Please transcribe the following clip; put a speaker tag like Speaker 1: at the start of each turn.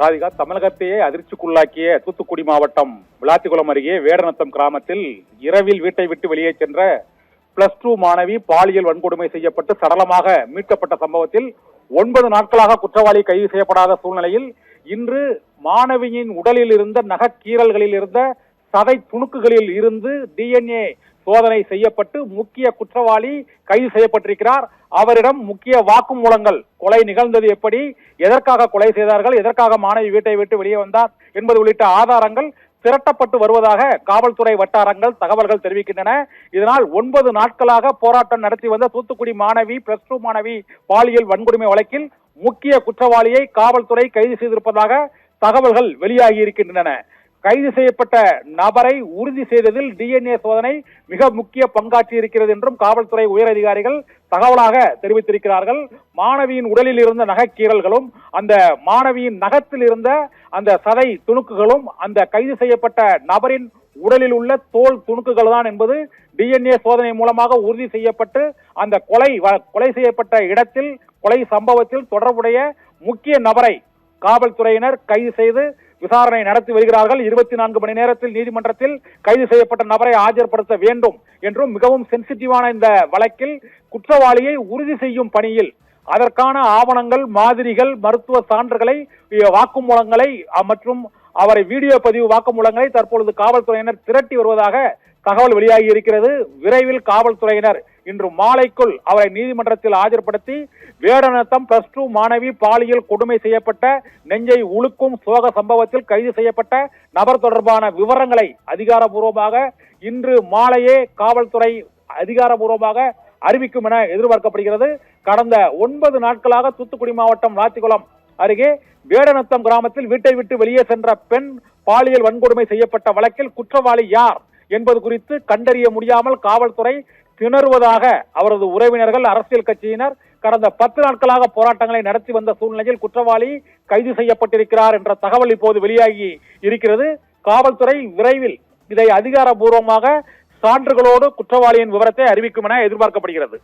Speaker 1: ராதிகா, தமிழகத்தையே அதிர்ச்சிக்குள்ளாக்கிய தூத்துக்குடி மாவட்டம் விளாத்திக்குளம் அருகே வேடநத்தம் கிராமத்தில் இரவில் வீட்டை விட்டு வெளியே சென்ற +2 மாணவி பாலியல் வன்கொடுமை செய்யப்பட்டு சடலமாக மீட்கப்பட்ட சம்பவத்தில் 9 நாட்களாக குற்றவாளி கைது செய்யப்படாத சூழ்நிலையில் இன்று மாணவியின் உடலில் இருந்த நகக்கீரல்களில் இருந்த சதை துணுக்குகளில் இருந்து DNA சோதனை செய்யப்பட்டு முக்கிய குற்றவாளி கைது செய்யப்பட்டிருக்கிறார். அவரிடம் முக்கிய வாக்குமூலங்கள், கொலை நிகழ்ந்தது எப்படி, எதற்காக கொலை செய்தார்கள், எதற்காக மாணவி வீட்டை விட்டு வெளியே வந்தார் என்பது உள்ளிட்ட ஆதாரங்கள் திரட்டப்பட்டு வருவதாக காவல்துறை வட்டாரங்கள் தகவல்கள் தெரிவிக்கின்றன. இதனால் 9 நாட்களாக போராட்டம் நடத்தி வந்த தூத்துக்குடி மாணவி +2 மாணவி பாலியல் வன்கொடுமை வழக்கில் முக்கிய குற்றவாளியை காவல்துறை கைது செய்திருப்பதாக தகவல்கள் வெளியாகி இருக்கின்றன. கைது செய்யப்பட்ட நபரை உறுதி செய்ததில் DNA சோதனை மிக முக்கிய பங்காற்றி இருக்கிறது என்றும் காவல்துறை உயர் அதிகாரிகள் தகவலாக தெரிவித்திருக்கிறார்கள். மாணவியின் உடலில் இருந்த நகைக்கீரல்களும் அந்த மாணவியின் நகத்தில் இருந்த அந்த சதை துணுக்குகளும் அந்த கைது செய்யப்பட்ட நபரின் உடலில் உள்ள தோல் துணுக்குகள் தான் என்பது DNA சோதனை மூலமாக உறுதி செய்யப்பட்டு அந்த கொலை செய்யப்பட்ட இடத்தில், கொலை சம்பவத்தில் தொடர்புடைய முக்கிய நபரை காவல்துறையினர் கைது செய்து விசாரணை நடத்தி வருகிறார்கள். 24 மணி நேரத்தில் நீதிமன்றத்தில் கைது செய்யப்பட்ட நபரை ஆஜர்படுத்த வேண்டும் என்றும், மிகவும் சென்சிட்டிவான இந்த வழக்கில் குற்றவாளியை உறுதி செய்யும் பணியில் அதற்கான ஆவணங்கள், மாதிரிகள், மருத்துவ சான்றுகளை, வாக்குமூலங்களை மற்றும் அவரை வீடியோ பதிவு வாக்குமூலங்களை தற்பொழுது காவல்துறையினர் திரட்டி வருவதாக தகவல் வெளியாகி இருக்கிறது. விரைவில் காவல்துறையினர் இன்று மாலைக்குள் அவரை நீதிமன்றத்தில் ஆஜர்படுத்தி வேடநத்தம் +2 மாணவி பாலியல் கொடுமை செய்யப்பட்ட நெஞ்சை உலுக்கும் சோக சம்பவத்தில் கைது செய்யப்பட்ட நபர் தொடர்பான விவரங்களை அதிகாரப்பூர்வமாக இன்று மாலையே காவல்துறை அதிகாரப்பூர்வமாக அறிவிக்கும் என எதிர்பார்க்கப்படுகிறது. கடந்த 9 நாட்களாக தூத்துக்குடி மாவட்டம் விளாத்திக்குளம் அருகே வேடநத்தம் கிராமத்தில் வீட்டை விட்டு வெளியே சென்ற பெண் பாலியல் வன்கொடுமை செய்யப்பட்ட வழக்கில் குற்றவாளி யார் என்பது குறித்து கண்டறிய முடியாமல் காவல்துறை திணறுவதாக அவரது உறவினர்கள், அரசியல் கட்சியினர் கடந்த 10 நாட்களாக போராட்டங்களை நடத்தி வந்த சூழ்நிலையில் குற்றவாளி கைது செய்யப்பட்டிருக்கிறார் என்ற தகவல் இப்போது வெளியாகி இருக்கிறது. காவல்துறை விரைவில் இதை அதிகாரப்பூர்வமாக சான்றுகளோடு குற்றவாளியின் விவரத்தை அறிவிக்கும் என எதிர்பார்க்கப்படுகிறது.